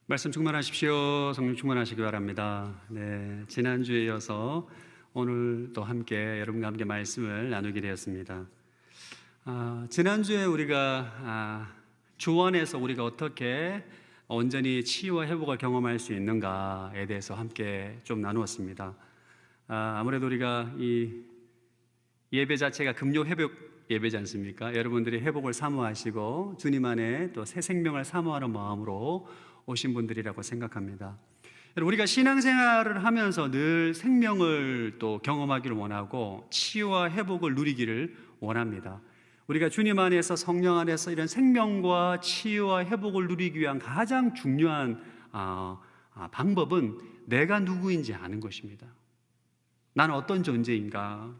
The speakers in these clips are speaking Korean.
말씀 충만하십시오. 성령 충만하시기 바랍니다. 네, 지난주에 이어서 오늘도 함께 여러분과 함께 말씀을 나누게 되었습니다. 지난주에 우리가 주 안에서 우리가 어떻게 온전히 치유와 회복을 경험할 수 있는가에 대해서 함께 좀 나누었습니다. 아무래도 우리가 이 예배 자체가 금요 회복 예배지 않습니까? 여러분들이 회복을 사모하시고 주님 안에 또 새 생명을 사모하는 마음으로 오신 분들이라고 생각합니다. 우리가 신앙생활을 하면서 늘 생명을 또 경험하기를 원하고 치유와 회복을 누리기를 원합니다. 우리가 주님 안에서 성령 안에서 이런 생명과 치유와 회복을 누리기 위한 가장 중요한 방법은 내가 누구인지 아는 것입니다. 나는 어떤 존재인가?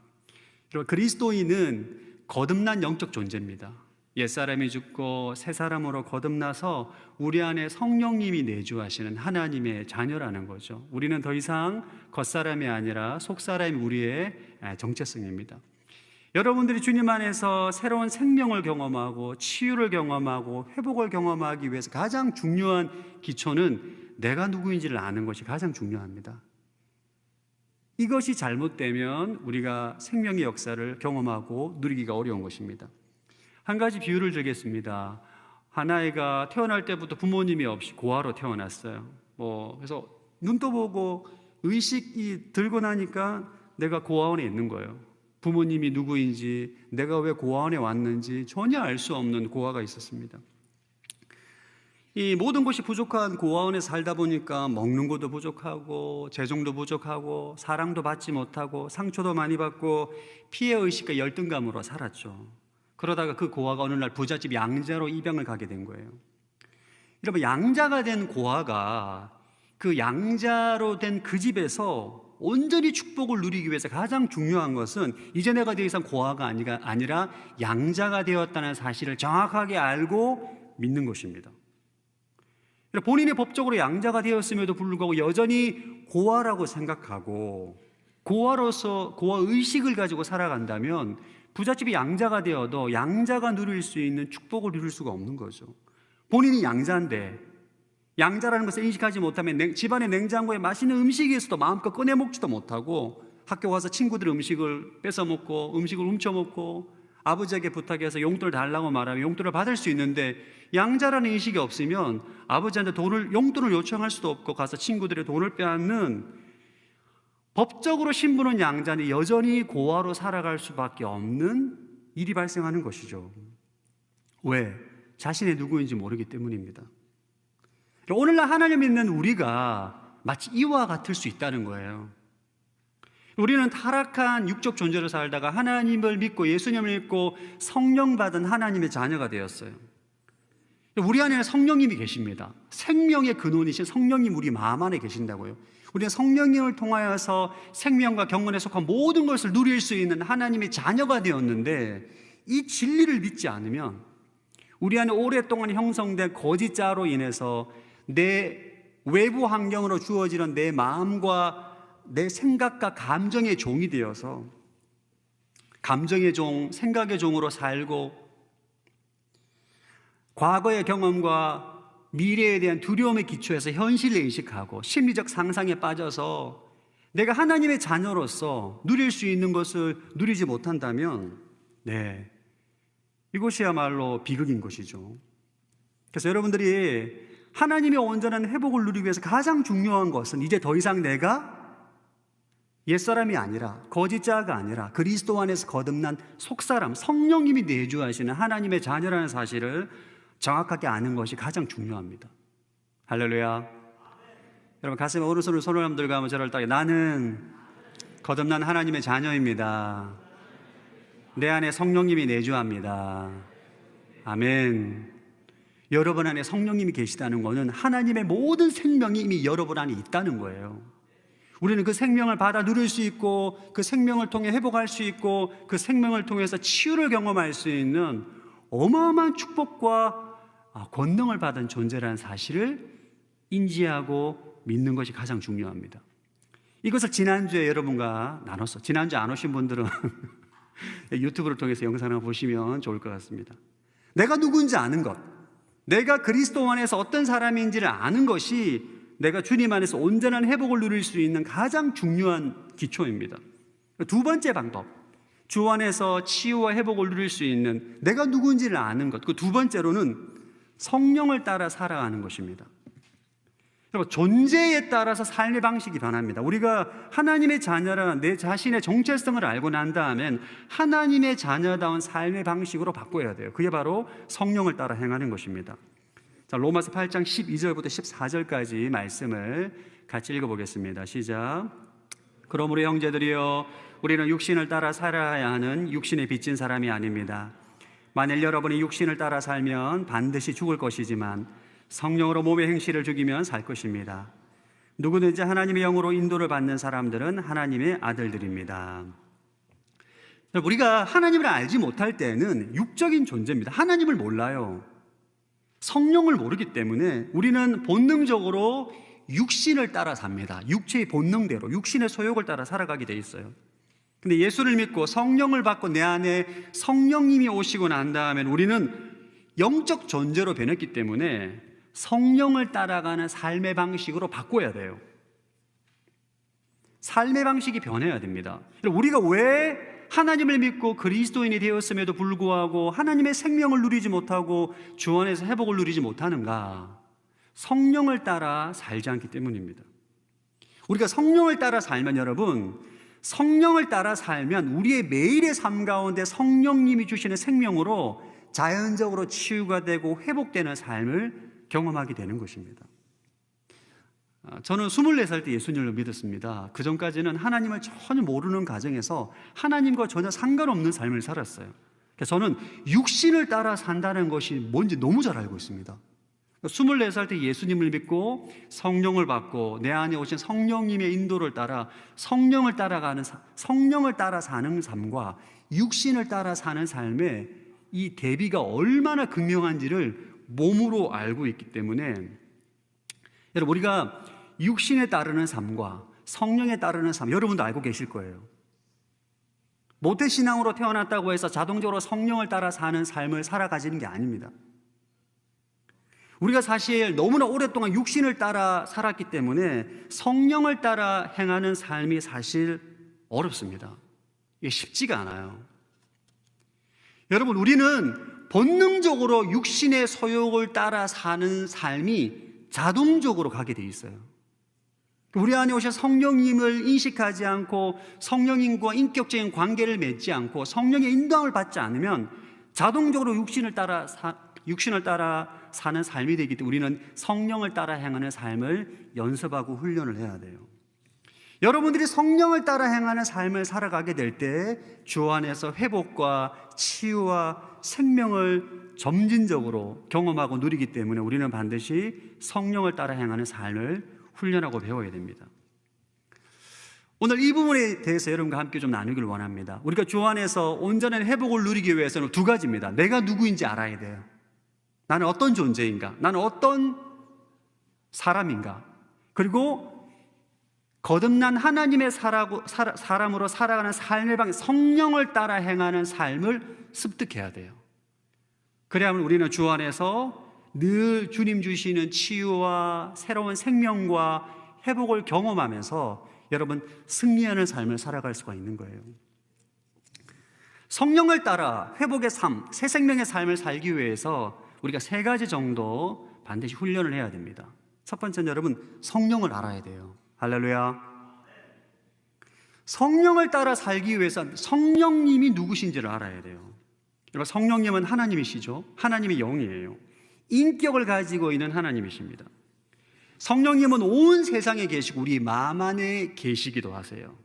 그리스도인은 거듭난 영적 존재입니다. 옛사람이 죽고 새 사람으로 거듭나서 우리 안에 성령님이 내주하시는 하나님의 자녀라는 거죠. 우리는 더 이상 겉사람이 아니라 속사람이 우리의 정체성입니다. 여러분들이 주님 안에서 새로운 생명을 경험하고 치유를 경험하고 회복을 경험하기 위해서 가장 중요한 기초는 내가 누구인지를 아는 것이 가장 중요합니다. 이것이 잘못되면 우리가 생명의 역사를 경험하고 누리기가 어려운 것입니다. 한 가지 비유를 드리겠습니다. 한 아이가 태어날 때부터 부모님이 없이 고아로 태어났어요. 그래서 눈 떠보고 의식이 들고 나니까 내가 고아원에 있는 거예요. 부모님이 누구인지, 내가 왜 고아원에 왔는지 전혀 알 수 없는 고아가 있었습니다. 이 모든 것이 부족한 고아원에 살다 보니까 먹는 것도 부족하고 재정도 부족하고 사랑도 받지 못하고 상처도 많이 받고 피해의식과 열등감으로 살았죠. 그러다가 그 고아가 어느 날 부잣집 양자로 입양을 가게 된 거예요. 여러분, 양자가 된 고아가 그 양자로 된 그 집에서 온전히 축복을 누리기 위해서 가장 중요한 것은 이제 내가 더 이상 고아가 아니라 양자가 되었다는 사실을 정확하게 알고 믿는 것입니다. 본인이 법적으로 양자가 되었음에도 불구하고 여전히 고아라고 생각하고 고아로서 고아 의식을 가지고 살아간다면 부잣집이 양자가 되어도 양자가 누릴 수 있는 축복을 누릴 수가 없는 거죠. 본인이 양자인데 양자라는 것을 인식하지 못하면 집안의 냉장고에 맛있는 음식이 있어도 마음껏 꺼내 먹지도 못하고 학교 가서 친구들 음식을 뺏어 먹고 음식을 훔쳐 먹고 아버지에게 부탁해서 용돈을 달라고 말하면 용돈을 받을 수 있는데 양자라는 인식이 없으면 아버지한테 용돈을 요청할 수도 없고 가서 친구들의 돈을 빼앗는, 법적으로 신분은 양자니 여전히 고아로 살아갈 수밖에 없는 일이 발생하는 것이죠. 왜? 자신이 누구인지 모르기 때문입니다. 오늘날 하나님 믿는 우리가 마치 이와 같을 수 있다는 거예요. 우리는 타락한 육적 존재로 살다가 하나님을 믿고 예수님을 믿고 성령 받은 하나님의 자녀가 되었어요. 우리 안에는 성령님이 계십니다. 생명의 근원이신 성령님 우리 마음 안에 계신다고요. 우리는 성령님을 통하여서 생명과 경건에 속한 모든 것을 누릴 수 있는 하나님의 자녀가 되었는데, 이 진리를 믿지 않으면 우리 안에 오랫동안 형성된 거짓 자로 인해서 내 외부 환경으로 주어지는 내 마음과 내 생각과 감정의 종이 되어서 감정의 종, 생각의 종으로 살고 과거의 경험과 미래에 대한 두려움에 기초해서 현실을 인식하고 심리적 상상에 빠져서 내가 하나님의 자녀로서 누릴 수 있는 것을 누리지 못한다면 이것이야말로 비극인 것이죠. 그래서 여러분들이 하나님의 온전한 회복을 누리기 위해서 가장 중요한 것은 이제 더 이상 내가 옛사람이 아니라 거짓자가 아니라 그리스도 안에서 거듭난 속사람, 성령님이 내주하시는 하나님의 자녀라는 사실을 정확하게 아는 것이 가장 중요합니다. 할렐루야. 여러분, 가슴에 오른손을 손을 한번 들고 한번 저를 따라, 나는 거듭난 하나님의 자녀입니다. 내 안에 성령님이 내주합니다. 아멘. 여러분 안에 성령님이 계시다는 것은 하나님의 모든 생명이 이미 여러분 안에 있다는 거예요. 우리는 그 생명을 받아 누릴 수 있고 그 생명을 통해 회복할 수 있고 그 생명을 통해서 치유를 경험할 수 있는 어마어마한 축복과 권능을 받은 존재라는 사실을 인지하고 믿는 것이 가장 중요합니다. 이것을 지난주에 여러분과 나눴어. 지난주에 안 오신 분들은 유튜브를 통해서 영상을 보시면 좋을 것 같습니다. 내가 누구인지 아는 것, 내가 그리스도 안에서 어떤 사람인지를 아는 것이 내가 주님 안에서 온전한 회복을 누릴 수 있는 가장 중요한 기초입니다. 두 번째 방법, 주 안에서 치유와 회복을 누릴 수 있는 내가 누구인지를 아는 것. 그 두 번째로는 성령을 따라 살아가는 것입니다. 여러분, 존재에 따라서 삶의 방식이 변합니다. 우리가 하나님의 자녀라 내 자신의 정체성을 알고 난 다음엔 하나님의 자녀다운 삶의 방식으로 바꿔야 돼요. 그게 바로 성령을 따라 행하는 것입니다. 자, 로마서 8장 12절부터 14절까지 말씀을 같이 읽어보겠습니다. 시작. 그러므로 형제들이여, 우리는 육신을 따라 살아야 하는 육신에 빚진 사람이 아닙니다. 만일 여러분이 육신을 따라 살면 반드시 죽을 것이지만 성령으로 몸의 행실을 죽이면 살 것입니다. 누구든지 하나님의 영으로 인도를 받는 사람들은 하나님의 아들들입니다. 우리가 하나님을 알지 못할 때는 육적인 존재입니다. 하나님을 몰라요. 성령을 모르기 때문에 우리는 본능적으로 육신을 따라 삽니다. 육체의 본능대로 육신의 소욕을 따라 살아가게 돼 있어요. 근데 예수를 믿고 성령을 받고 내 안에 성령님이 오시고 난 다음에 우리는 영적 존재로 변했기 때문에 성령을 따라가는 삶의 방식으로 바꿔야 돼요. 삶의 방식이 변해야 됩니다. 우리가 왜 하나님을 믿고 그리스도인이 되었음에도 불구하고 하나님의 생명을 누리지 못하고 주 안에서 회복을 누리지 못하는가? 성령을 따라 살지 않기 때문입니다. 우리가 성령을 따라 살면, 여러분, 성령을 따라 살면 우리의 매일의 삶 가운데 성령님이 주시는 생명으로 자연적으로 치유가 되고 회복되는 삶을 경험하게 되는 것입니다. 저는 24살 때 예수님을 믿었습니다. 그 전까지는 하나님을 전혀 모르는 가정에서 하나님과 전혀 상관없는 삶을 살았어요. 그래서 저는 육신을 따라 산다는 것이 뭔지 너무 잘 알고 있습니다. 24살 때 예수님을 믿고 성령을 받고 내 안에 오신 성령님의 인도를 따라 성령을 따라 사는 삶과 육신을 따라 사는 삶의 이 대비가 얼마나 극명한지를 몸으로 알고 있기 때문에, 여러분, 우리가 육신에 따르는 삶과 성령에 따르는 삶, 여러분도 알고 계실 거예요. 모태신앙으로 태어났다고 해서 자동적으로 성령을 따라 사는 삶을 살아가지는 게 아닙니다. 우리가 사실 너무나 오랫동안 육신을 따라 살았기 때문에 성령을 따라 행하는 삶이 사실 어렵습니다. 이게 쉽지가 않아요. 여러분, 우리는 본능적으로 육신의 소욕을 따라 사는 삶이 자동적으로 가게 돼 있어요. 우리 안에 오신 성령님을 인식하지 않고 성령님과 인격적인 관계를 맺지 않고 성령의 인도함을 받지 않으면 자동적으로 육신을 따라 사는 삶이 되기 때문에 우리는 성령을 따라 행하는 삶을 연습하고 훈련을 해야 돼요. 여러분들이 성령을 따라 행하는 삶을 살아가게 될 때 주 안에서 회복과 치유와 생명을 점진적으로 경험하고 누리기 때문에 우리는 반드시 성령을 따라 행하는 삶을 훈련하고 배워야 됩니다. 오늘 이 부분에 대해서 여러분과 함께 좀 나누기를 원합니다. 우리가 주 안에서 온전한 회복을 누리기 위해서는 두 가지입니다. 내가 누구인지 알아야 돼요. 나는 어떤 존재인가? 나는 어떤 사람인가? 그리고 거듭난 하나님의 사람으로 살아가는 삶의 방식, 성령을 따라 행하는 삶을 습득해야 돼요. 그래야만 우리는 주 안에서 늘 주님 주시는 치유와 새로운 생명과 회복을 경험하면서 여러분 승리하는 삶을 살아갈 수가 있는 거예요. 성령을 따라 회복의 삶, 새 생명의 삶을 살기 위해서 우리가 세 가지 정도 반드시 훈련을 해야 됩니다. 첫 번째는 여러분 성령을 알아야 돼요. 할렐루야. 성령을 따라 살기 위해서는 성령님이 누구신지를 알아야 돼요. 여러분, 성령님은 하나님이시죠. 하나님의 영이에요. 인격을 가지고 있는 하나님이십니다. 성령님은 온 세상에 계시고 우리 마음 안에 계시기도 하세요.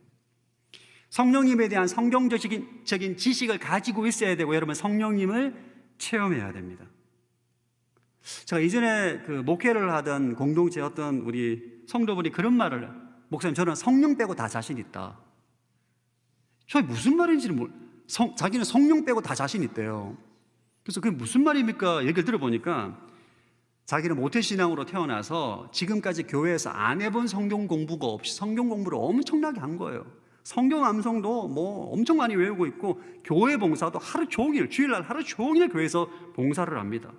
성령님에 대한 성경적인 지식을 가지고 있어야 되고 여러분 성령님을 체험해야 됩니다. 제가 이전에 목회를 하던 공동체 어떤 우리 성도분이 그런 말을, 목사님 저는 성령 빼고 다 자신 있다. 저 무슨 말인지는 자기는 성령 빼고 다 자신 있대요. 그래서 그게 무슨 말입니까? 얘기를 들어보니까 자기는 모태신앙으로 태어나서 지금까지 교회에서 안 해본 성경 공부가 없이 성경 공부를 엄청나게 한 거예요. 성경 암송도 뭐 엄청 많이 외우고 있고 교회 봉사도 하루 종일, 주일날 하루 종일 교회에서 봉사를 합니다.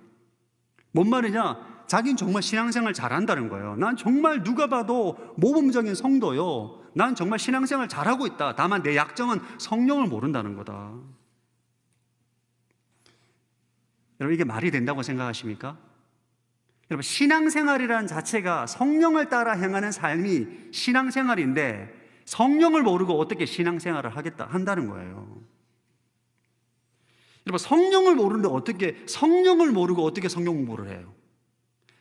뭔 말이냐? 자기는 정말 신앙생활 잘한다는 거예요. 난 정말 누가 봐도 모범적인 성도요. 난 정말 신앙생활 잘하고 있다. 다만 내 약점은 성령을 모른다는 거다. 여러분, 이게 말이 된다고 생각하십니까? 여러분, 신앙생활이라는 자체가 성령을 따라 행하는 삶이 신앙생활인데 성령을 모르고 어떻게 신앙생활을 한다는 거예요. 여러분, 성령을 모르고 어떻게 성령 공부를 해요?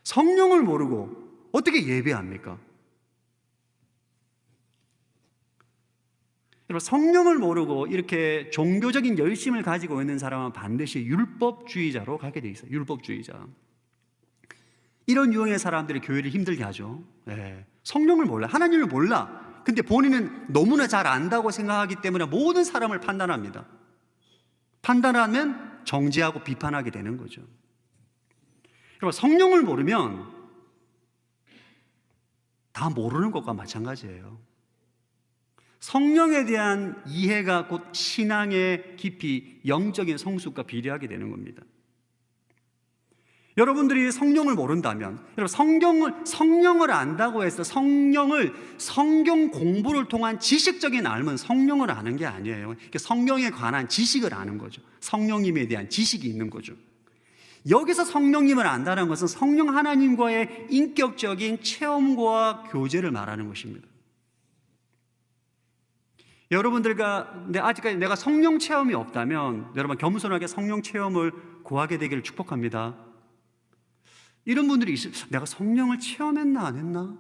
성령을 모르고 어떻게 예배합니까? 여러분, 성령을 모르고 이렇게 종교적인 열심을 가지고 있는 사람은 반드시 율법주의자로 가게 돼 있어요. 율법주의자. 이런 유형의 사람들이 교회를 힘들게 하죠. 네. 성령을 몰라, 하나님을 몰라. 근데 본인은 너무나 잘 안다고 생각하기 때문에 모든 사람을 판단합니다. 판단하면 정죄하고 비판하게 되는 거죠. 여러분, 성령을 모르면 다 모르는 것과 마찬가지예요. 성령에 대한 이해가 곧 신앙의 깊이, 영적인 성숙과 비례하게 되는 겁니다. 여러분들이 성령을 모른다면, 여러분, 성령을 안다고 해서 성경 공부를 통한 지식적인 알면 성령을 아는 게 아니에요. 성령에 관한 지식을 아는 거죠. 성령님에 대한 지식이 있는 거죠. 여기서 성령님을 안다는 것은 성령 하나님과의 인격적인 체험과 교제를 말하는 것입니다. 여러분들과 아직까지 내가 성령 체험이 없다면 여러분, 겸손하게 성령 체험을 구하게 되기를 축복합니다. 이런 분들이 있어요. 내가 성령을 체험했나 안 했나?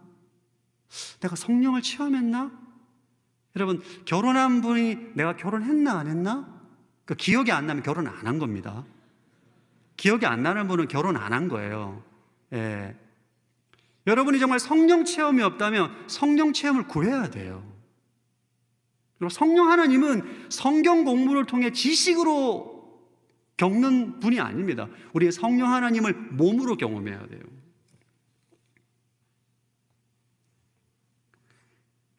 내가 성령을 체험했나? 여러분, 결혼한 분이 내가 결혼했나 안 했나? 그 기억이 안 나면 결혼 안 한 겁니다. 기억이 안 나는 분은 결혼 안 한 거예요. 예. 여러분이 정말 성령 체험이 없다면 성령 체험을 구해야 돼요. 그리고 성령 하나님은 성경 공부를 통해 지식으로 겪는 분이 아닙니다. 우리 성령 하나님을 몸으로 경험해야 돼요.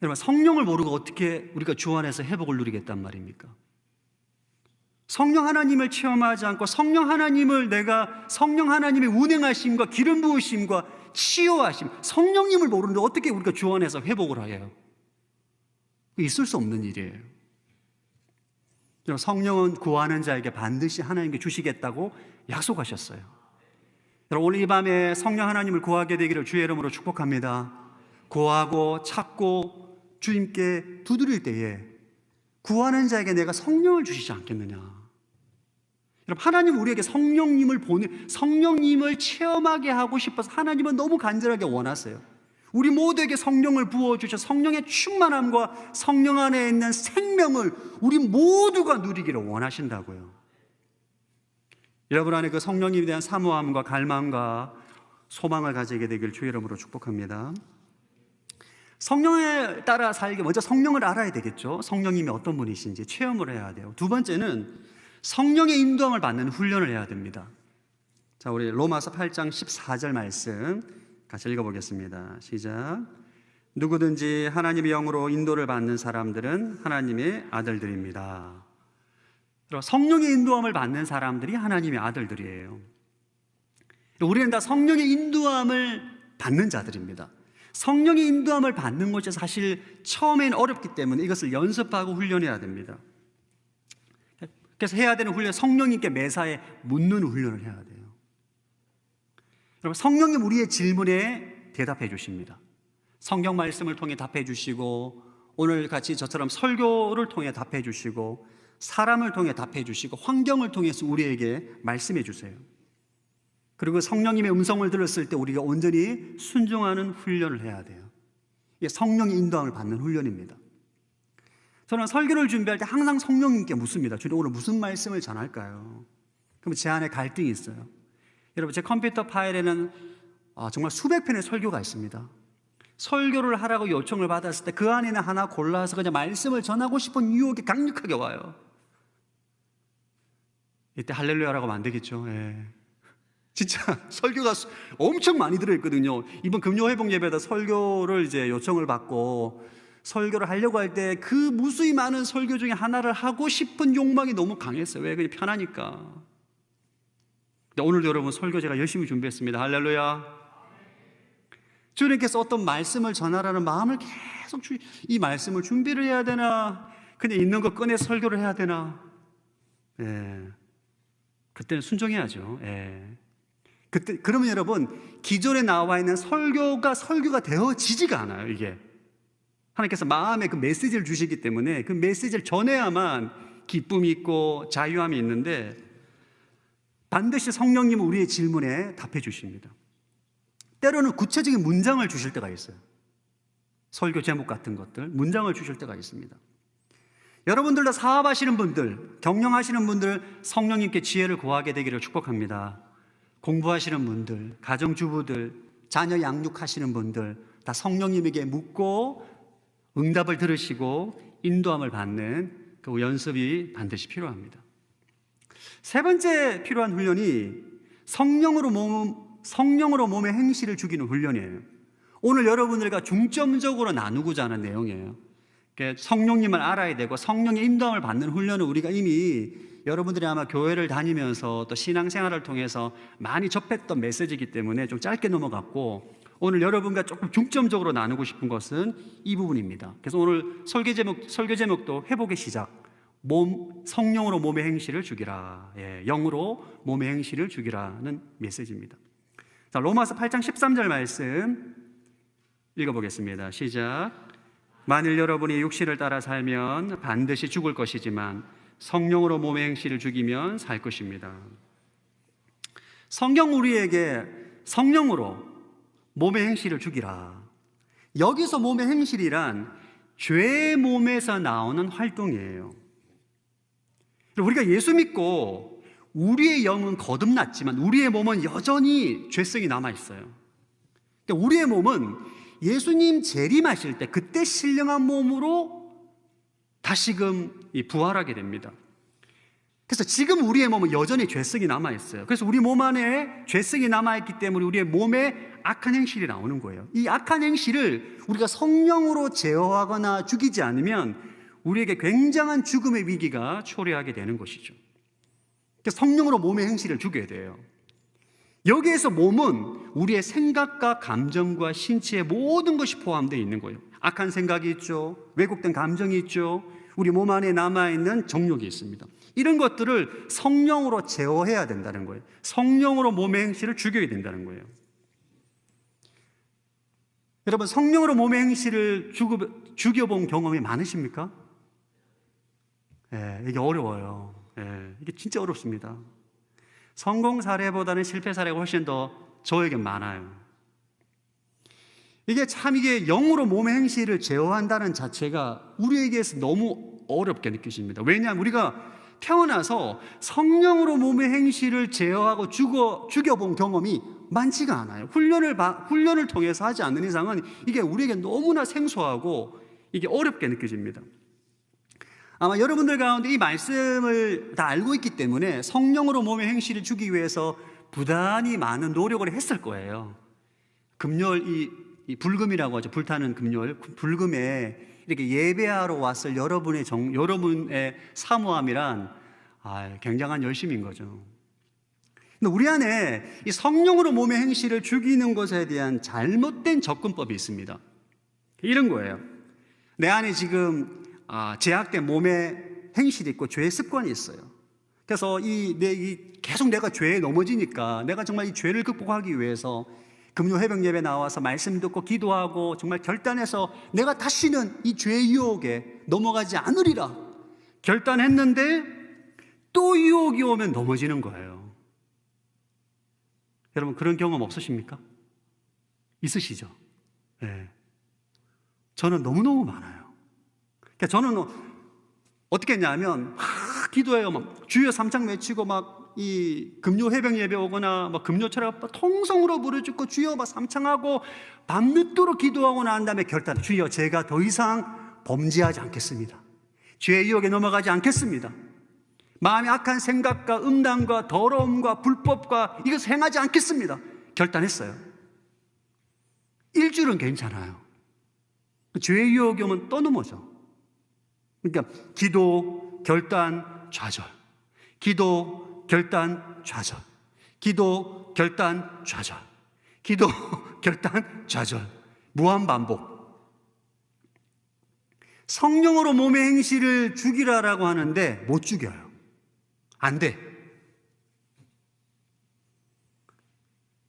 여러분, 성령을 모르고 어떻게 우리가 주 안에서 회복을 누리겠단 말입니까? 성령 하나님을 체험하지 않고 성령 하나님의 운행하심과 기름 부으심과 치유하심, 성령님을 모르는데 어떻게 우리가 주 안에서 회복을 해요? 있을 수 없는 일이에요. 성령은 구하는 자에게 반드시 하나님께 주시겠다고 약속하셨어요. 여러분, 오늘 이 밤에 성령 하나님을 구하게 되기를 주의 이름으로 축복합니다. 구하고 찾고 주님께 두드릴 때에 구하는 자에게 내가 성령을 주시지 않겠느냐. 여러분, 하나님은 우리에게 성령님을 체험하게 하고 싶어서 하나님은 너무 간절하게 원하세요. 우리 모두에게 성령을 부어주셔 성령의 충만함과 성령 안에 있는 생명을 우리 모두가 누리기를 원하신다고요. 여러분 안에 그 성령님에 대한 사모함과 갈망과 소망을 가지게 되길 주의 이름으로 축복합니다. 성령에 따라 살기, 먼저 성령을 알아야 되겠죠. 성령님이 어떤 분이신지 체험을 해야 돼요. 두 번째는 성령의 인도함을 받는 훈련을 해야 됩니다. 자, 우리 로마서 8장 14절 말씀 같이 읽어보겠습니다. 시작. 누구든지 하나님의 영으로 인도를 받는 사람들은 하나님의 아들들입니다. 성령의 인도함을 받는 사람들이 하나님의 아들들이에요. 우리는 다 성령의 인도함을 받는 자들입니다. 성령의 인도함을 받는 것이 사실 처음엔 어렵기 때문에 이것을 연습하고 훈련해야 됩니다. 그래서 해야 되는 훈련, 성령님께 매사에 묻는 훈련을 해야 돼요. 여러분, 성령님 우리의 질문에 대답해 주십니다. 성경 말씀을 통해 답해 주시고, 오늘 같이 저처럼 설교를 통해 답해 주시고, 사람을 통해 답해 주시고, 환경을 통해서 우리에게 말씀해 주세요. 그리고 성령님의 음성을 들었을 때 우리가 온전히 순종하는 훈련을 해야 돼요. 이게 성령의 인도함을 받는 훈련입니다. 저는 설교를 준비할 때 항상 성령님께 묻습니다. 주님, 오늘 무슨 말씀을 전할까요? 그럼 제 안에 갈등이 있어요. 여러분, 제 컴퓨터 파일에는 정말 수백 편의 설교가 있습니다. 설교를 하라고 요청을 받았을 때 그 안에는 하나 골라서 그냥 말씀을 전하고 싶은 유혹이 강력하게 와요. 이때 할렐루야라고 하면 안 되겠죠. 예. 진짜 설교가 엄청 많이 들어있거든요. 이번 금요회복 예배에다 설교를 이제 요청을 받고 설교를 하려고 할 때 그 무수히 많은 설교 중에 하나를 하고 싶은 욕망이 너무 강했어요. 왜? 그냥 편하니까. 오늘도 여러분 설교 제가 열심히 준비했습니다. 할렐루야. 주님께서 어떤 말씀을 전하라는 마음을 계속 이 말씀을 준비를 해야 되나, 그냥 있는 거 꺼내 설교를 해야 되나. 그때는 순종해야죠. 그러면 여러분, 기존에 나와 있는 설교가 되어지지가 않아요. 이게 하나님께서 마음에 그 메시지를 주시기 때문에 그 메시지를 전해야만 기쁨이 있고 자유함이 있는데, 반드시 성령님은 우리의 질문에 답해 주십니다. 때로는 구체적인 문장을 주실 때가 있어요. 설교 제목 같은 것들, 문장을 주실 때가 있습니다. 여러분들도 사업하시는 분들, 경영하시는 분들, 성령님께 지혜를 구하게 되기를 축복합니다. 공부하시는 분들, 가정주부들, 자녀 양육하시는 분들, 다 성령님에게 묻고 응답을 들으시고 인도함을 받는 그 연습이 반드시 필요합니다. 세 번째 필요한 훈련이 성령으로 몸의 행실을 죽이는 훈련이에요. 오늘 여러분들과 중점적으로 나누고자 하는 내용이에요. 성령님을 알아야 되고 성령의 인도함을 받는 훈련은 우리가 이미 여러분들이 아마 교회를 다니면서 또 신앙생활을 통해서 많이 접했던 메시지이기 때문에 좀 짧게 넘어갔고, 오늘 여러분과 조금 중점적으로 나누고 싶은 것은 이 부분입니다. 그래서 오늘 설교 제목도 회복의 시작, 성령으로 몸의 행실을 죽이라, 영으로 몸의 행실을 죽이라는 메시지입니다. 자, 로마서 8장 13절 말씀 읽어보겠습니다. 시작. 만일 여러분이 육신을 따라 살면 반드시 죽을 것이지만 성령으로 몸의 행실을 죽이면 살 것입니다. 성경 우리에게 성령으로 몸의 행실을 죽이라. 여기서 몸의 행실이란 죄의 몸에서 나오는 활동이에요. 우리가 예수 믿고 우리의 영은 거듭났지만 우리의 몸은 여전히 죄성이 남아있어요. 그러니까 우리의 몸은 예수님 재림하실 때 그때 신령한 몸으로 다시금 부활하게 됩니다. 그래서 지금 우리의 몸은 여전히 죄성이 남아있어요. 그래서 우리 몸 안에 죄성이 남아있기 때문에 우리의 몸에 악한 행실이 나오는 거예요. 이 악한 행실을 우리가 성령으로 제어하거나 죽이지 않으면 우리에게 굉장한 죽음의 위기가 초래하게 되는 것이죠. 그래서 성령으로 몸의 행실을 죽여야 돼요. 여기에서 몸은 우리의 생각과 감정과 신체의 모든 것이 포함되어 있는 거예요. 악한 생각이 있죠. 왜곡된 감정이 있죠. 우리 몸 안에 남아있는 정욕이 있습니다. 이런 것들을 성령으로 제어해야 된다는 거예요. 성령으로 몸의 행실을 죽여야 된다는 거예요. 여러분, 성령으로 몸의 행실을 죽여본 경험이 많으십니까? 이게 어려워요. 이게 진짜 어렵습니다. 성공 사례보다는 실패 사례가 훨씬 더 저에겐 많아요. 이게 영으로 몸의 행실을 제어한다는 자체가 우리에게서 너무 어렵게 느껴집니다. 왜냐하면 우리가 태어나서 성령으로 몸의 행실을 제어하고 죽여본 경험이 많지가 않아요. 훈련을 통해서 하지 않는 이상은 이게 우리에게 너무나 생소하고 이게 어렵게 느껴집니다. 아마 여러분들 가운데 이 말씀을 다 알고 있기 때문에 성령으로 몸의 행실을 주기 위해서 부단히 많은 노력을 했을 거예요. 금요일 이 불금이라고 하죠. 불타는 금요일. 불금에 이렇게 예배하러 왔을 여러분의 사모함이란 굉장한 열심인 거죠. 근데 우리 안에 이 성령으로 몸의 행실을 죽이는 것에 대한 잘못된 접근법이 있습니다. 이런 거예요. 내 안에 지금 제약된 몸의 행실이 있고 죄의 습관이 있어요. 그래서 계속 내가 죄에 넘어지니까 내가 정말 이 죄를 극복하기 위해서 금요 회복 예배 나와서 말씀 듣고 기도하고 정말 결단해서 내가 다시는 이 죄의 유혹에 넘어가지 않으리라 결단했는데 또 유혹이 오면 넘어지는 거예요. 여러분, 그런 경험 없으십니까? 있으시죠? 네. 저는 너무너무 많아요. 그러니까 저는 어떻게 했냐면 기도해요. 막 주여 삼창 외치고 막 이 금요 해병 예배 오거나 막 금요철에 통성으로 부르짖고 주여 막 삼창하고 밤늦도록 기도하고 난 다음에 결단, 주여 제가 더 이상 범죄하지 않겠습니다. 죄의 유혹에 넘어가지 않겠습니다. 마음의 악한 생각과 음란과 더러움과 불법과 이것을 행하지 않겠습니다. 결단했어요. 일주일은 괜찮아요. 죄의 유혹이 오면 또 넘어져. 그러니까 기도, 결단, 좌절. 기도, 결단, 좌절. 기도, 결단, 좌절. 기도, 결단, 좌절. 무한 반복. 성령으로 몸의 행실을 죽이라라고 하는데 못 죽여요. 안 돼.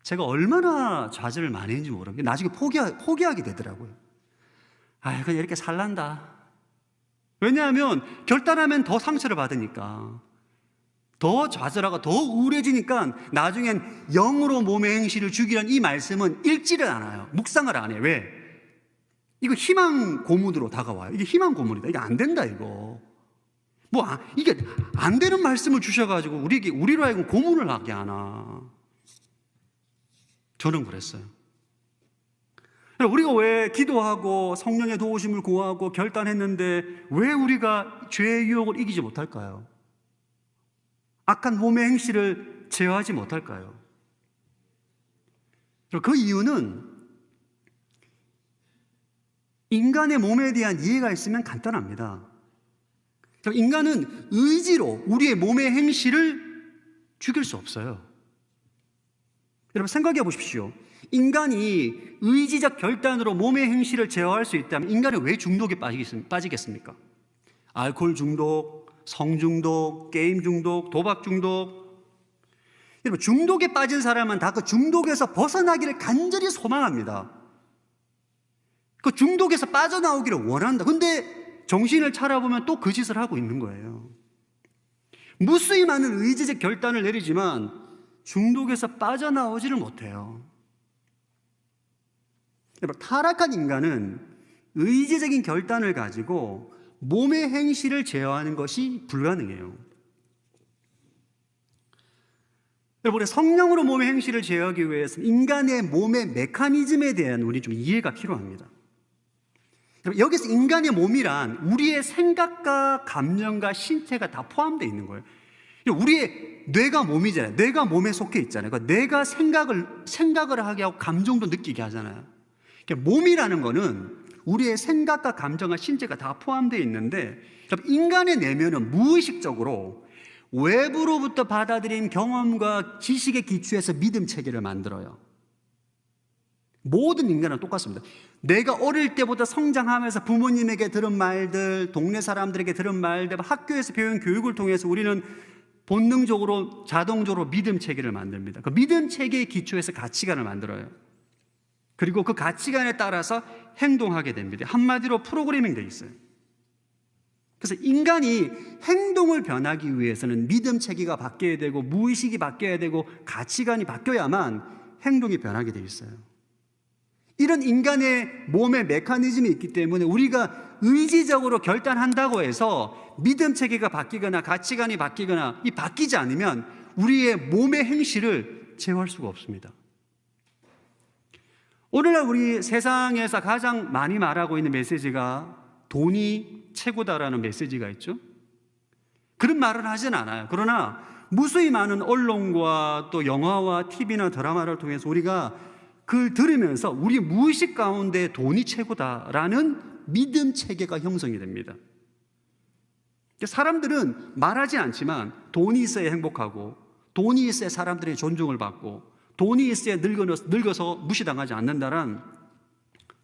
제가 얼마나 좌절을 많이 했는지 모르겠는데 나중에 포기하게 되더라고요. 아, 그냥 이렇게 살란다. 왜냐하면 결단하면 더 상처를 받으니까, 더 좌절하고 더 우울해지니까 나중엔 영으로 몸의 행실을 죽이라는 이 말씀은 읽지를 않아요. 묵상을 안 해요. 왜? 이거 희망 고문으로 다가와요. 이게 희망 고문이다. 이게 안 된다, 이거. 이게 안 되는 말씀을 주셔가지고 우리로 하여금 고문을 하게 하나. 저는 그랬어요. 우리가 왜 기도하고 성령의 도우심을 구하고 결단했는데 왜 우리가 죄의 유혹을 이기지 못할까요? 악한 몸의 행실을 제어하지 못할까요? 그 이유는 인간의 몸에 대한 이해가 있으면 간단합니다. 인간은 의지로 우리의 몸의 행실을 죽일 수 없어요. 여러분 생각해 보십시오. 인간이 의지적 결단으로 몸의 행실을 제어할 수 있다면 인간은 왜 중독에 빠지겠습니까? 알코올 중독, 성 중독, 게임 중독, 도박 중독. 여러분 중독에 빠진 사람은 다 그 중독에서 벗어나기를 간절히 소망합니다. 그 중독에서 빠져나오기를 원한다. 근데 정신을 차려보면 또 그 짓을 하고 있는 거예요. 무수히 많은 의지적 결단을 내리지만 중독에서 빠져나오지를 못해요. 여러분, 타락한 인간은 의지적인 결단을 가지고 몸의 행실을 제어하는 것이 불가능해요. 여러분, 성령으로 몸의 행실을 제어하기 위해서는 인간의 몸의 메커니즘에 대한 우리 좀 이해가 필요합니다. 여기서 인간의 몸이란 우리의 생각과 감정과 신체가 다 포함되어 있는 거예요. 우리의 뇌가 몸이잖아요. 뇌가 몸에 속해 있잖아요. 그러니까 뇌가 생각을 하게 하고 감정도 느끼게 하잖아요. 그러니까 몸이라는 거는 우리의 생각과 감정과 신체가 다 포함되어 있는데, 인간의 내면은 무의식적으로 외부로부터 받아들인 경험과 지식의 기초에서 믿음 체계를 만들어요. 모든 인간은 똑같습니다. 내가 어릴 때부터 성장하면서 부모님에게 들은 말들, 동네 사람들에게 들은 말들, 학교에서 배운 교육을 통해서 우리는 본능적으로 자동적으로 믿음 체계를 만듭니다. 그 믿음 체계의 기초에서 가치관을 만들어요. 그리고 그 가치관에 따라서 행동하게 됩니다. 한마디로 프로그래밍 되어 있어요. 그래서 인간이 행동을 변하기 위해서는 믿음 체계가 바뀌어야 되고 무의식이 바뀌어야 되고 가치관이 바뀌어야만 행동이 변하게 되어 있어요. 이런 인간의 몸의 메커니즘이 있기 때문에 우리가 의지적으로 결단한다고 해서 믿음 체계가 바뀌거나 가치관이 바뀌거나 바뀌지 않으면 우리의 몸의 행실을 제어할 수가 없습니다. 오늘날 우리 세상에서 가장 많이 말하고 있는 메시지가 돈이 최고다라는 메시지가 있죠. 그런 말은 하진 않아요. 그러나 무수히 많은 언론과 또 영화와 TV나 드라마를 통해서 우리가 그걸 들으면서 우리 무의식 가운데 돈이 최고다라는 믿음 체계가 형성이 됩니다. 사람들은 말하지 않지만 돈이 있어야 행복하고 돈이 있어야 사람들의 존중을 받고 돈이 있어야 늙어서 무시당하지 않는다는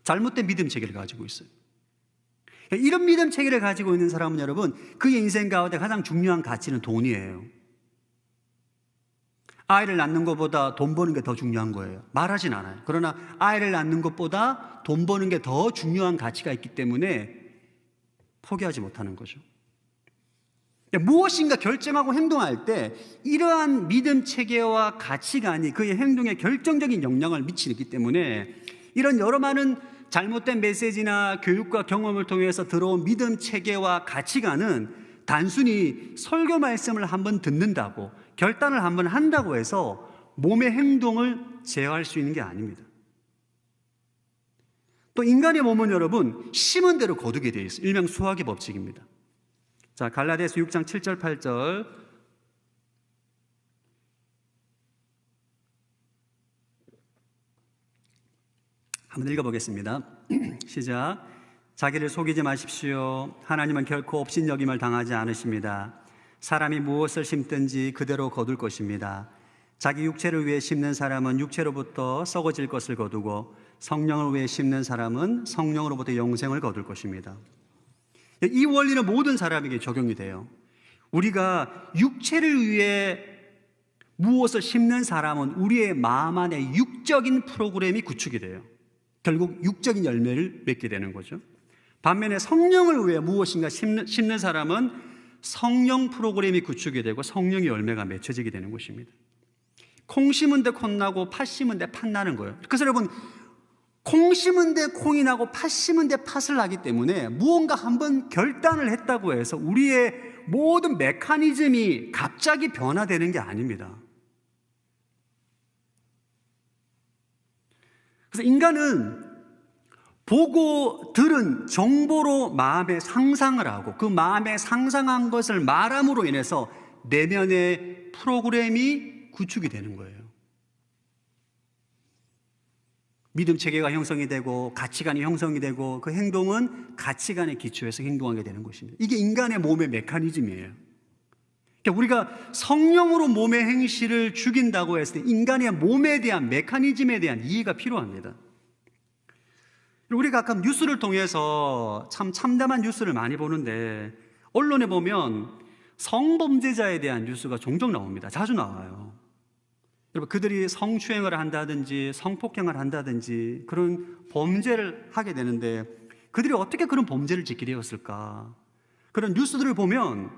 잘못된 믿음 체계를 가지고 있어요. 이런 믿음 체계를 가지고 있는 사람은 여러분, 그의 인생 가운데 가장 중요한 가치는 돈이에요. 아이를 낳는 것보다 돈 버는 게 더 중요한 거예요. 말하진 않아요. 그러나 아이를 낳는 것보다 돈 버는 게 더 중요한 가치가 있기 때문에 포기하지 못하는 거죠. 무엇인가 결정하고 행동할 때 이러한 믿음 체계와 가치관이 그의 행동에 결정적인 영향을 미치기 때문에 이런 여러 많은 잘못된 메시지나 교육과 경험을 통해서 들어온 믿음 체계와 가치관은 단순히 설교 말씀을 한번 듣는다고, 결단을 한번 한다고 해서 몸의 행동을 제어할 수 있는 게 아닙니다. 또 인간의 몸은 여러분 심은 대로 거두게 되어 있어요. 일명 수학의 법칙입니다. 자, 갈라디아서 6장 7절 8절 한번 읽어보겠습니다. 시작. 자기를 속이지 마십시오. 하나님은 결코 업신여김을 당하지 않으십니다. 사람이 무엇을 심든지 그대로 거둘 것입니다. 자기 육체를 위해 심는 사람은 육체로부터 썩어질 것을 거두고 성령을 위해 심는 사람은 성령으로부터 영생을 거둘 것입니다. 이 원리는 모든 사람에게 적용이 돼요. 우리가 육체를 위해 무엇을 심는 사람은 우리의 마음 안에 육적인 프로그램이 구축이 돼요. 결국 육적인 열매를 맺게 되는 거죠. 반면에 성령을 위해 무엇인가 심는 사람은 성령 프로그램이 구축이 되고 성령의 열매가 맺혀지게 되는 것입니다. 콩 심은 데 콩 나고 팥 심은 데 팥 나는 거예요. 그래서 여러분, 콩 심은 데 콩이 나고 팥 심은 데 팥을 나기 때문에 무언가 한번 결단을 했다고 해서 우리의 모든 메커니즘이 갑자기 변화되는 게 아닙니다. 그래서 인간은 보고 들은 정보로 마음에 상상을 하고 그 마음에 상상한 것을 말함으로 인해서 내면의 프로그램이 구축이 되는 거예요. 믿음 체계가 형성이 되고 가치관이 형성이 되고 그 행동은 가치관에 기초해서 행동하게 되는 것입니다. 이게 인간의 몸의 메커니즘이에요. 그러니까 우리가 성령으로 몸의 행실을 죽인다고 했을 때 인간의 몸에 대한 메커니즘에 대한 이해가 필요합니다. 우리가 가끔 뉴스를 통해서 참 참담한 뉴스를 많이 보는데 언론에 보면 성범죄자에 대한 뉴스가 종종 나옵니다. 자주 나와요. 여러분, 그들이 성추행을 한다든지 성폭행을 한다든지 그런 범죄를 하게 되는데 그들이 어떻게 그런 범죄를 짓게 되었을까? 그런 뉴스들을 보면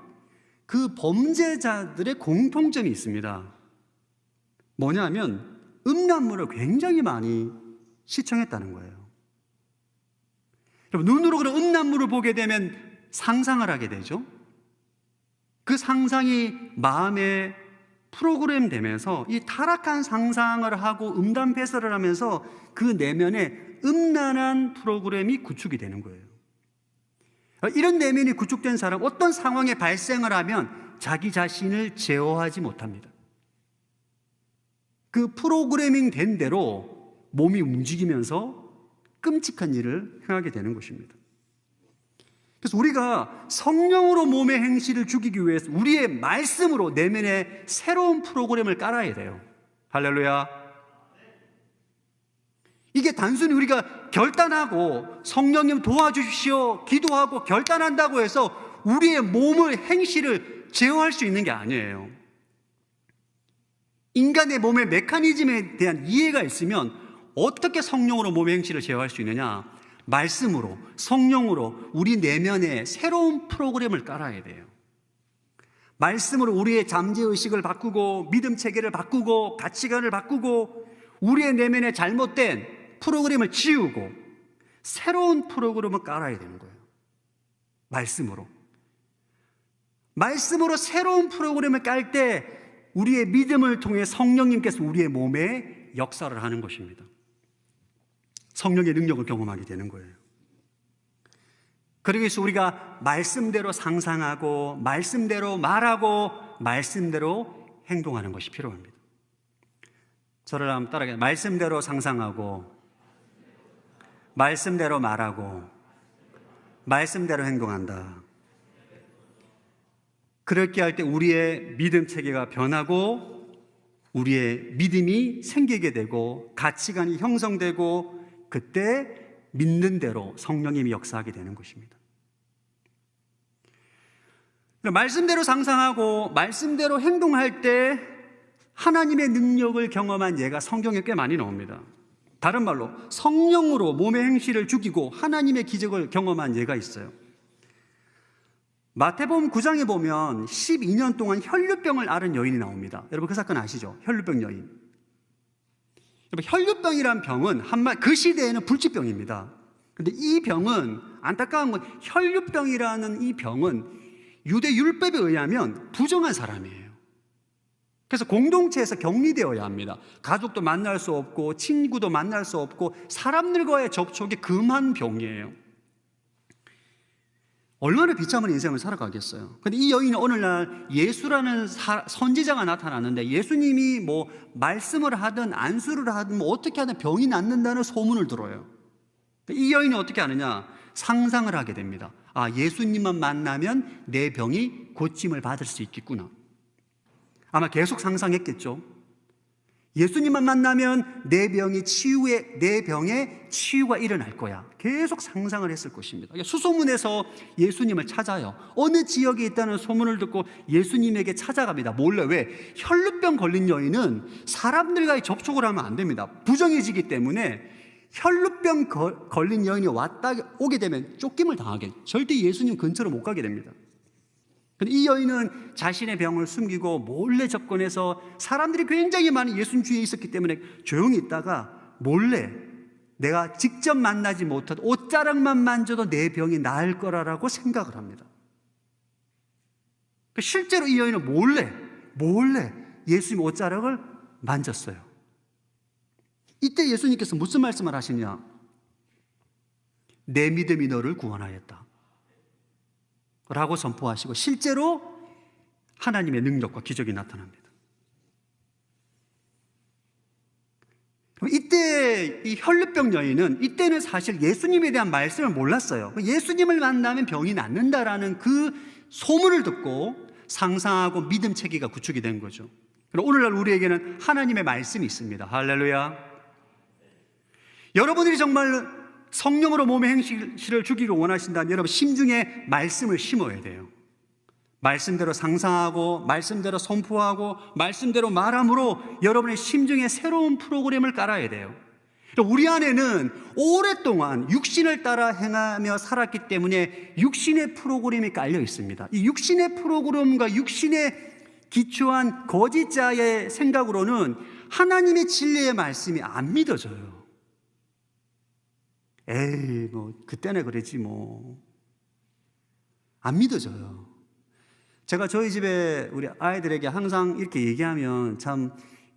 그 범죄자들의 공통점이 있습니다. 뭐냐면 음란물을 굉장히 많이 시청했다는 거예요. 여러분, 눈으로 그런 음란물을 보게 되면 상상을 하게 되죠. 그 상상이 마음에 프로그램 되면서 이 타락한 상상을 하고 음담 패설을 하면서 그 내면에 음란한 프로그램이 구축이 되는 거예요. 이런 내면이 구축된 사람, 어떤 상황에 발생을 하면 자기 자신을 제어하지 못합니다. 그 프로그래밍 된 대로 몸이 움직이면서 끔찍한 일을 행하게 되는 것입니다. 그래서 우리가 성령으로 몸의 행실을 죽이기 위해서 우리의 말씀으로 내면에 새로운 프로그램을 깔아야 돼요. 할렐루야. 이게 단순히 우리가 결단하고 성령님 도와주십시오 기도하고 결단한다고 해서 우리의 몸의 행실을 제어할 수 있는 게 아니에요. 인간의 몸의 메커니즘에 대한 이해가 있으면 어떻게 성령으로 몸의 행실을 제어할 수 있느냐? 말씀으로, 성령으로 우리 내면에 새로운 프로그램을 깔아야 돼요. 말씀으로 우리의 잠재의식을 바꾸고 믿음 체계를 바꾸고 가치관을 바꾸고 우리의 내면에 잘못된 프로그램을 지우고 새로운 프로그램을 깔아야 되는 거예요. 말씀으로 새로운 프로그램을 깔 때 우리의 믿음을 통해 성령님께서 우리의 몸에 역사를 하는 것입니다. 성령의 능력을 경험하게 되는 거예요. 그러기 위해서 우리가 말씀대로 상상하고 말씀대로 말하고 말씀대로 행동하는 것이 필요합니다. 저를 한번 따라해. 말씀대로 상상하고 말씀대로 말하고 말씀대로 행동한다. 그렇게 할 때 우리의 믿음 체계가 변하고 우리의 믿음이 생기게 되고 가치관이 형성되고 그때 믿는 대로 성령님이 역사하게 되는 것입니다. 말씀대로 상상하고 말씀대로 행동할 때 하나님의 능력을 경험한 예가 성경에 꽤 많이 나옵니다. 다른 말로 성령으로 몸의 행실을 죽이고 하나님의 기적을 경험한 예가 있어요. 마태복음 9장에 보면 12년 동안 혈류병을 앓은 여인이 나옵니다. 여러분 그 사건 아시죠? 혈류병 여인. 여러분 혈류병이란 병은 그 시대에는 불치병입니다. 그런데 이 병은 안타까운 건 혈류병이라는 이 병은 유대 율법에 의하면 부정한 사람이에요. 그래서 공동체에서 격리되어야 합니다. 가족도 만날 수 없고 친구도 만날 수 없고 사람들과의 접촉이 금한 병이에요. 얼마나 비참한 인생을 살아가겠어요. 그런데 이 여인은 어느 날 예수라는 선지자가 나타났는데 예수님이 뭐 말씀을 하든 안수를 하든 뭐 어떻게 하든 병이 낫는다는 소문을 들어요. 이 여인이 어떻게 하느냐? 상상을 하게 됩니다. 아, 예수님만 만나면 내 병이 고침을 받을 수 있겠구나. 아마 계속 상상했겠죠. 예수님만 만나면 내 병에 치유가 일어날 거야. 계속 상상을 했을 것입니다. 수소문에서 예수님을 찾아요. 어느 지역에 있다는 소문을 듣고 예수님에게 찾아갑니다. 몰래. 왜? 혈루병 걸린 여인은 사람들과의 접촉을 하면 안 됩니다. 부정해지기 때문에 혈루병 걸린 여인이 오게 되면 쫓김을 당하게, 절대 예수님 근처로 못 가게 됩니다. 근데 이 여인은 자신의 병을 숨기고 몰래 접근해서 사람들이 굉장히 많은 예수님 주위에 있었기 때문에 조용히 있다가 몰래 내가 직접 만나지 못해도 옷자락만 만져도 내 병이 나을 거라고 생각을 합니다. 실제로 이 여인은 몰래 예수님 옷자락을 만졌어요. 이때 예수님께서 무슨 말씀을 하시냐? 내 믿음이 너를 구원하였다 라고 선포하시고 실제로 하나님의 능력과 기적이 나타납니다. 이때 이 혈루병 여인은 이때는 사실 예수님에 대한 말씀을 몰랐어요. 예수님을 만나면 병이 낫는다라는 그 소문을 듣고 상상하고 믿음 체계가 구축이 된 거죠. 그리고 오늘날 우리에게는 하나님의 말씀이 있습니다. 할렐루야. 여러분들이 정말 성령으로 몸의 행실을 주기를 원하신다면 여러분 심중에 말씀을 심어야 돼요. 말씀대로 상상하고 말씀대로 선포하고 말씀대로 말함으로 여러분의 심중에 새로운 프로그램을 깔아야 돼요. 우리 안에는 오랫동안 육신을 따라 행하며 살았기 때문에 육신의 프로그램이 깔려 있습니다. 이 육신의 프로그램과 육신에 기초한 거짓자의 생각으로는 하나님의 진리의 말씀이 안 믿어져요. 에이, 그때는 그랬지 안 믿어져요. 제가 저희 집에 우리 아이들에게 항상 이렇게 얘기하면 참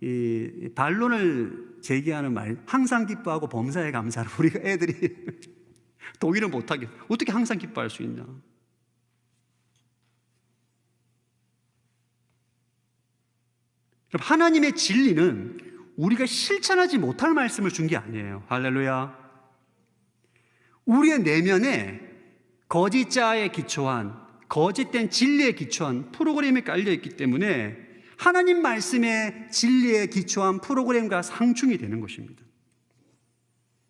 이 반론을 제기하는 말, 항상 기뻐하고 범사에 감사를 우리가 애들이 동의를 못하게 어떻게 항상 기뻐할 수 있냐. 하나님의 진리는 우리가 실천하지 못할 말씀을 준 게 아니에요. 할렐루야. 우리의 내면에 거짓자에 기초한 거짓된 진리에 기초한 프로그램이 깔려있기 때문에 하나님 말씀의 진리에 기초한 프로그램과 상충이 되는 것입니다.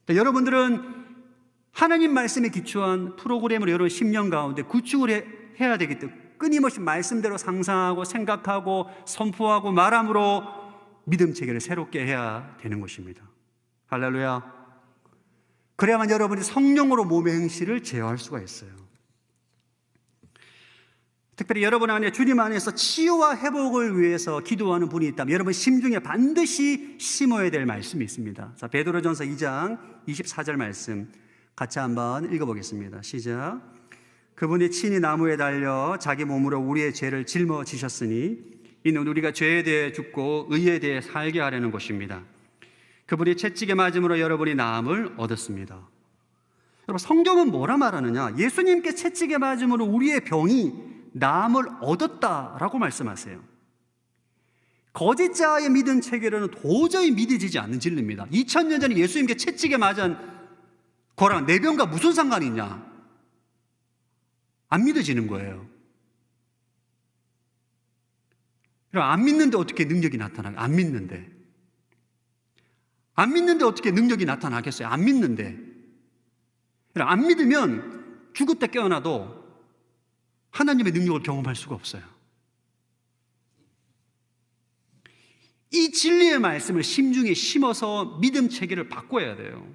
여러분들은 하나님 말씀에 기초한 프로그램을 여러분 10년 가운데 구축을 해야 되기 때문에 끊임없이 말씀대로 상상하고 생각하고 선포하고 말함으로 믿음 체계를 새롭게 해야 되는 것입니다. 할렐루야. 그래야만 여러분이 성령으로 몸의 행실을 제어할 수가 있어요. 특별히 여러분 안에 주님 안에서 치유와 회복을 위해서 기도하는 분이 있다면 여러분 심중에 반드시 심어야 될 말씀이 있습니다. 자, 베드로전서 2장 24절 말씀 같이 한번 읽어보겠습니다. 시작. 그분이 친히 나무에 달려 자기 몸으로 우리의 죄를 짊어지셨으니 이는 우리가 죄에 대해 죽고 의에 대해 살게 하려는 것입니다. 그분이 채찍에 맞음으로 여러분이 나음을 얻었습니다. 여러분 성경은 뭐라 말하느냐? 예수님께 채찍에 맞음으로 우리의 병이 나음을 얻었다라고 말씀하세요. 거짓자의 믿음 체계로는 도저히 믿어지지 않는 진리입니다. 2000년 전에 예수님께 채찍에 맞은 거랑 내 병과 무슨 상관이 있냐? 안 믿어지는 거예요. 안 믿는데 어떻게 능력이 나타나요? 안 믿는데 어떻게 능력이 나타나겠어요? 안 믿는데. 안 믿으면 죽을 때 깨어나도 하나님의 능력을 경험할 수가 없어요. 이 진리의 말씀을 심중에 심어서 믿음 체계를 바꿔야 돼요.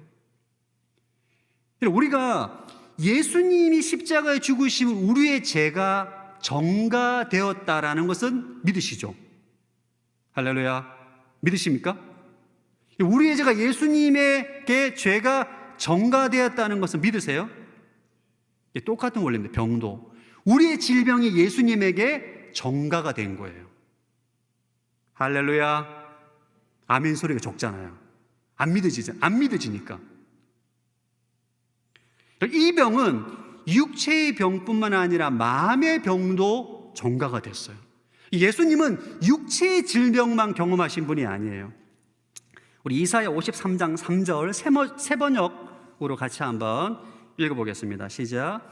우리가 예수님이 십자가에 죽으심을 우리의 죄가 전가되었다라는 것은 믿으시죠? 할렐루야. 믿으십니까? 우리의 죄가 예수님에게 죄가 전가되었다는 것은 믿으세요? 똑같은 원리입니다. 병도. 우리의 질병이 예수님에게 전가가 된 거예요. 할렐루야. 아멘 소리가 적잖아요. 안 믿어지니까. 이 병은 육체의 병뿐만 아니라 마음의 병도 전가가 됐어요. 예수님은 육체의 질병만 경험하신 분이 아니에요. 우리 이사야 53장 3절 세 번역으로 같이 한번 읽어보겠습니다. 시작.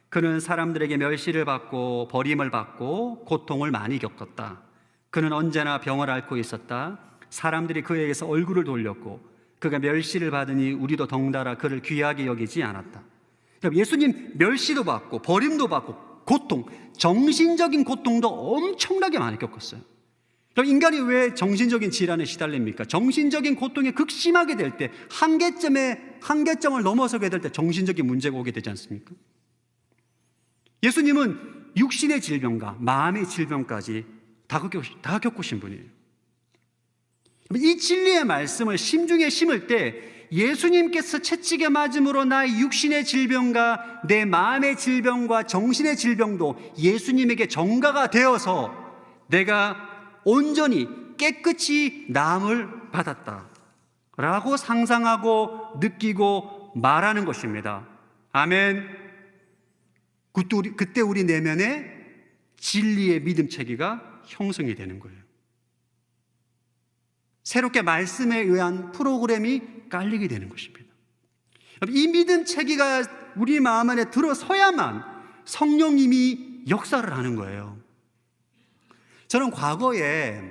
그는 사람들에게 멸시를 받고 버림을 받고 고통을 많이 겪었다. 그는 언제나 병을 앓고 있었다. 사람들이 그에게서 얼굴을 돌렸고 그가 멸시를 받으니 우리도 덩달아 그를 귀하게 여기지 않았다. 예수님 멸시도 받고 버림도 받고 고통, 정신적인 고통도 엄청나게 많이 겪었어요. 그럼 인간이 왜 정신적인 질환에 시달립니까? 정신적인 고통이 극심하게 될 때, 한계점을 넘어서게 될 때 정신적인 문제가 오게 되지 않습니까? 예수님은 육신의 질병과 마음의 질병까지 다 겪으신 분이에요. 이 진리의 말씀을 심중에 심을 때 예수님께서 채찍에 맞음으로 나의 육신의 질병과 내 마음의 질병과 정신의 질병도 예수님에게 전가가 되어서 내가 온전히 깨끗이 나음을 받았다라고 상상하고 느끼고 말하는 것입니다. 아멘. 그때 우리 내면에 진리의 믿음 체계가 형성이 되는 거예요. 새롭게 말씀에 의한 프로그램이 깔리게 되는 것입니다. 이 믿음 체계가 우리 마음 안에 들어서야만 성령님이 역사를 하는 거예요. 저는 과거에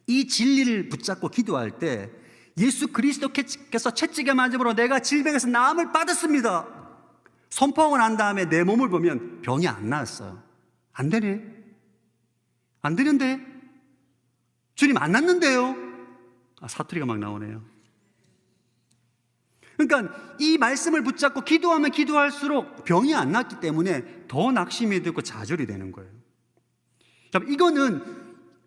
이 진리를 붙잡고 기도할 때 예수 그리스도께서 채찍에 맞음으로 내가 질병에서 나음을 받았습니다 선포하고 난 다음에 내 몸을 보면 병이 안 나았어요. 안 되네. 안 되는데. 주님 안 낫는데요. 사투리가 막 나오네요. 그러니까 이 말씀을 붙잡고 기도하면 기도할수록 병이 안 낫기 때문에 더 낙심이 되고 좌절이 되는 거예요. 이거는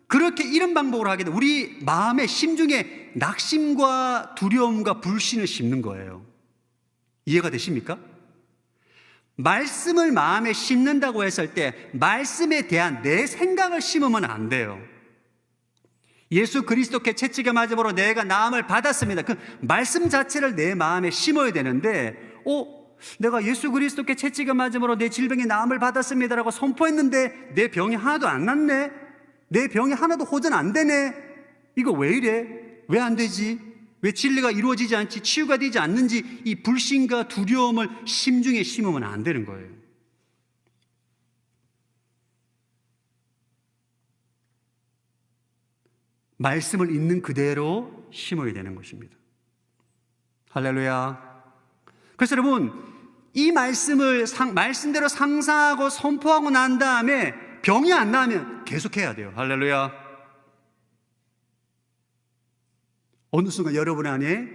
그렇게 이런 방법으로 하게 되면 우리 마음의 심중에 낙심과 두려움과 불신을 심는 거예요. 이해가 되십니까? 말씀을 마음에 심는다고 했을 때 말씀에 대한 내 생각을 심으면 안 돼요. 예수 그리스도께 채찍에 맞음으로 내가 나음을 받았습니다. 그 말씀 자체를 내 마음에 심어야 되는데 내가 예수 그리스도께 채찍에 맞음으로 내 질병에 나음을 받았습니다라고 선포했는데 내 병이 하나도 안 낫네. 내 병이 하나도 호전 안 되네. 이거 왜 이래? 왜 안 되지? 왜 진리가 이루어지지 않지? 치유가 되지 않는지 이 불신과 두려움을 심중에 심으면 안 되는 거예요. 말씀을 있는 그대로 심어야 되는 것입니다. 할렐루야. 그래서 여러분, 이 말씀을 말씀대로 상상하고 선포하고 난 다음에 병이 안 나면 계속해야 돼요. 할렐루야. 어느 순간 여러분 안에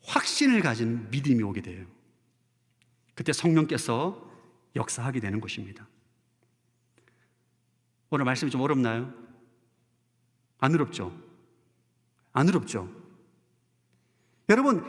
확신을 가진 믿음이 오게 돼요. 그때 성령께서 역사하게 되는 것입니다. 오늘 말씀이 좀 어렵나요? 안 어렵죠? 안 어렵죠? 여러분,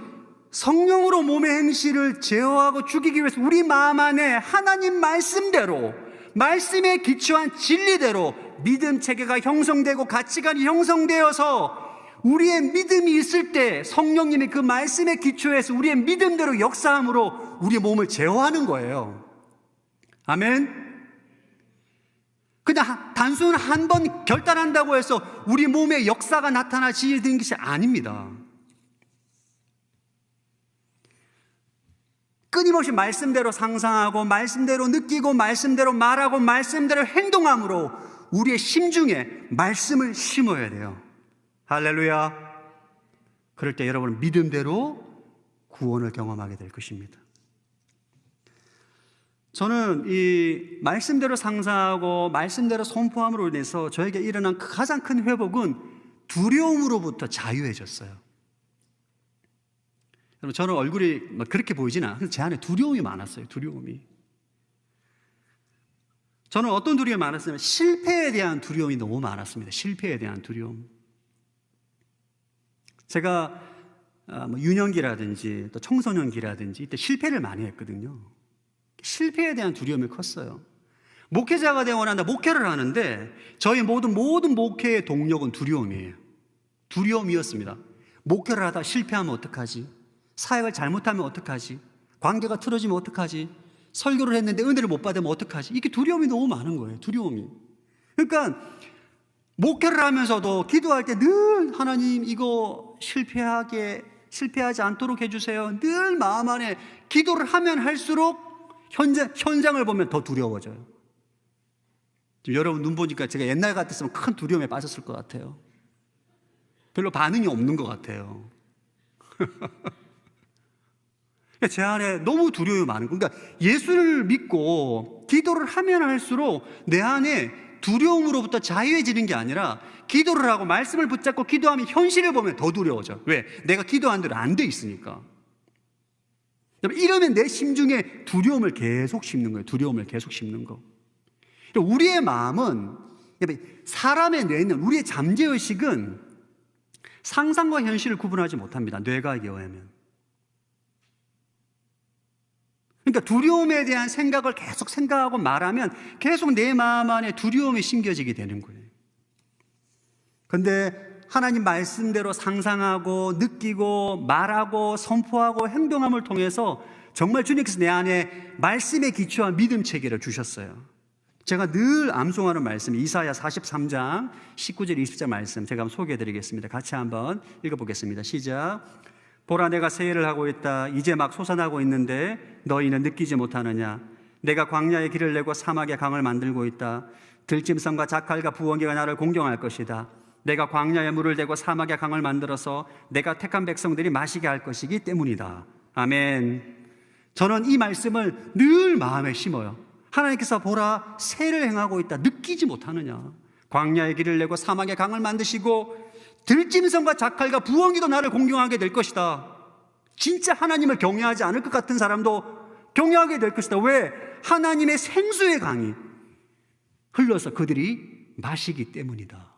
성령으로 몸의 행실을 제어하고 죽이기 위해서 우리 마음 안에 하나님 말씀대로, 말씀에 기초한 진리대로 믿음 체계가 형성되고 가치관이 형성되어서 우리의 믿음이 있을 때 성령님이 그 말씀에 기초해서 우리의 믿음대로 역사함으로 우리의 몸을 제어하는 거예요. 아멘. 그냥 단순 한 번 결단한다고 해서 우리 몸에 역사가 나타나지는 것이 아닙니다. 끊임없이 말씀대로 상상하고 말씀대로 느끼고 말씀대로 말하고 말씀대로 행동함으로 우리의 심중에 말씀을 심어야 돼요. 할렐루야. 그럴 때 여러분은 믿음대로 구원을 경험하게 될 것입니다. 저는 이 말씀대로 상상하고 말씀대로 선포함으로 인해서 저에게 일어난 가장 큰 회복은 두려움으로부터 자유해졌어요. 여러분, 저는 얼굴이 막 그렇게 보이지는 않아요. 제 안에 두려움이 많았어요. 두려움이. 저는 어떤 두려움이 많았냐면 실패에 대한 두려움이 너무 많았습니다. 실패에 대한 두려움. 제가 유년기라든지 또 청소년기라든지 이때 실패를 많이 했거든요. 실패에 대한 두려움이 컸어요. 목회자가 되고 난 다음에 목회를 하는데 저희 모든 목회의 동력은 두려움이에요. 두려움이었습니다. 목회를 하다 실패하면 어떡하지? 사역을 잘못하면 어떡하지? 관계가 틀어지면 어떡하지? 설교를 했는데 은혜를 못 받으면 어떡하지? 이게 두려움이 너무 많은 거예요. 두려움이. 그러니까 목회를 하면서도 기도할 때 늘 하나님 이거 실패하지 않도록 해주세요. 늘 마음 안에 기도를 하면 할수록 현장을 보면 더 두려워져요. 지금 여러분 눈 보니까 제가 옛날 같았으면 큰 두려움에 빠졌을 것 같아요. 별로 반응이 없는 것 같아요. 제 안에 너무 두려움이 많은 거예요. 그러니까 예수를 믿고 기도를 하면 할수록 내 안에 두려움으로부터 자유해지는 게 아니라 기도를 하고 말씀을 붙잡고 기도하면 현실을 보면 더 두려워져. 왜? 내가 기도한 대로 안 돼 있으니까. 이러면 내 심중에 두려움을 계속 심는 거예요. 두려움을 계속 심는 거. 우리의 마음은, 사람의 뇌는, 우리의 잠재의식은 상상과 현실을 구분하지 못합니다. 뇌과학에 의하면. 그러니까 두려움에 대한 생각을 계속 생각하고 말하면 계속 내 마음 안에 두려움이 심겨지게 되는 거예요. 그런데 하나님 말씀대로 상상하고 느끼고 말하고 선포하고 행동함을 통해서 정말 주님께서 내 안에 말씀에 기초한 믿음 체계를 주셨어요. 제가 늘 암송하는 말씀, 이사야 43장 19절 20절 말씀 제가 한번 소개해 드리겠습니다. 같이 한번 읽어보겠습니다. 시작. 보라, 내가 새해를 하고 있다. 이제 막 솟아나고 있는데 너희는 느끼지 못하느냐. 내가 광야에 길을 내고 사막에 강을 만들고 있다. 들짐승과 자칼과 부엉이가 나를 공경할 것이다. 내가 광야에 물을 대고 사막에 강을 만들어서 내가 택한 백성들이 마시게 할 것이기 때문이다. 아멘. 저는 이 말씀을 늘 마음에 심어요. 하나님께서 보라, 새를 행하고 있다. 느끼지 못하느냐. 광야에 길을 내고 사막에 강을 만드시고 들짐승과 자칼과 부엉이도 나를 공경하게 될 것이다. 진짜 하나님을 경외하지 않을 것 같은 사람도 경외하게 될 것이다. 왜? 하나님의 생수의 강이 흘러서 그들이 마시기 때문이다.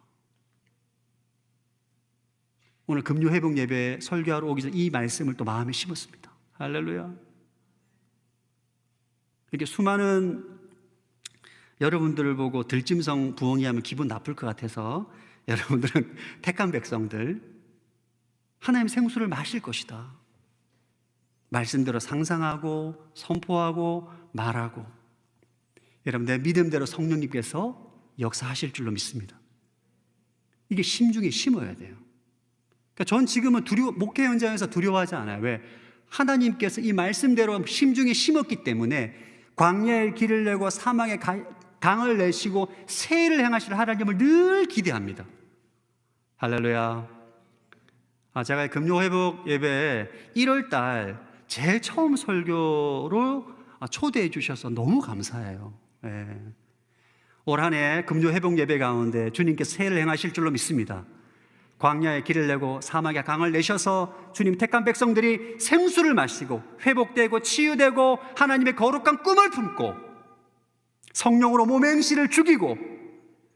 오늘 금요 회복 예배 설교하러 오기 전에 이 말씀을 또 마음에 심었습니다. 할렐루야. 이렇게 수많은 여러분들을 보고 들짐승 부엉이 하면 기분 나쁠 것 같아서 여러분들은 택한 백성들, 하나님의 생수를 마실 것이다. 말씀대로 상상하고 선포하고 말하고, 여러분 내 믿음대로 성령님께서 역사하실 줄로 믿습니다. 이게 심중에 심어야 돼요. 그러니까 전 지금은 목회 현장에서 두려워하지 않아요. 왜? 하나님께서 이 말씀대로 심중에 심었기 때문에 광야에 길을 내고 사막에 강을 내시고 새해를 행하실 하나님을 늘 기대합니다. 할렐루야. 제가 금요회복 예배에 1월달 제일 처음 설교로 초대해 주셔서 너무 감사해요. 올 한 해 금요회복 예배 가운데 주님께서 새해를 행하실 줄로 믿습니다. 광야에 길을 내고 사막에 강을 내셔서 주님 택한 백성들이 생수를 마시고 회복되고 치유되고 하나님의 거룩한 꿈을 품고 성령으로 몸의 행실을 죽이고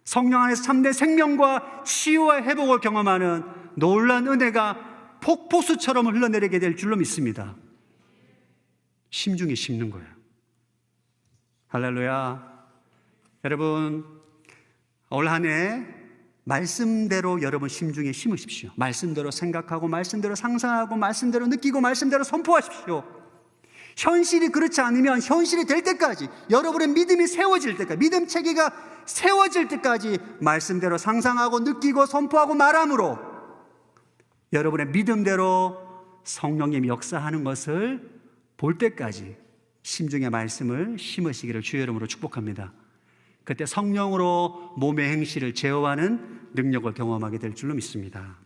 성령 안에서 참된 생명과 치유와 회복을 경험하는 놀라운 은혜가 폭포수처럼 흘러내리게 될 줄로 믿습니다. 심중에 심는 거예요. 할렐루야. 여러분, 올 한 해 말씀대로 여러분 심중에 심으십시오. 말씀대로 생각하고 말씀대로 상상하고 말씀대로 느끼고 말씀대로 선포하십시오. 현실이 그렇지 않으면 현실이 될 때까지, 여러분의 믿음이 세워질 때까지, 믿음 체계가 세워질 때까지 말씀대로 상상하고 느끼고 선포하고 말함으로 여러분의 믿음대로 성령님이 역사하는 것을 볼 때까지 심중의 말씀을 심으시기를 주의 이름으로 축복합니다. 그때 성령으로 몸의 행실을 제어하는 능력을 경험하게 될 줄로 믿습니다.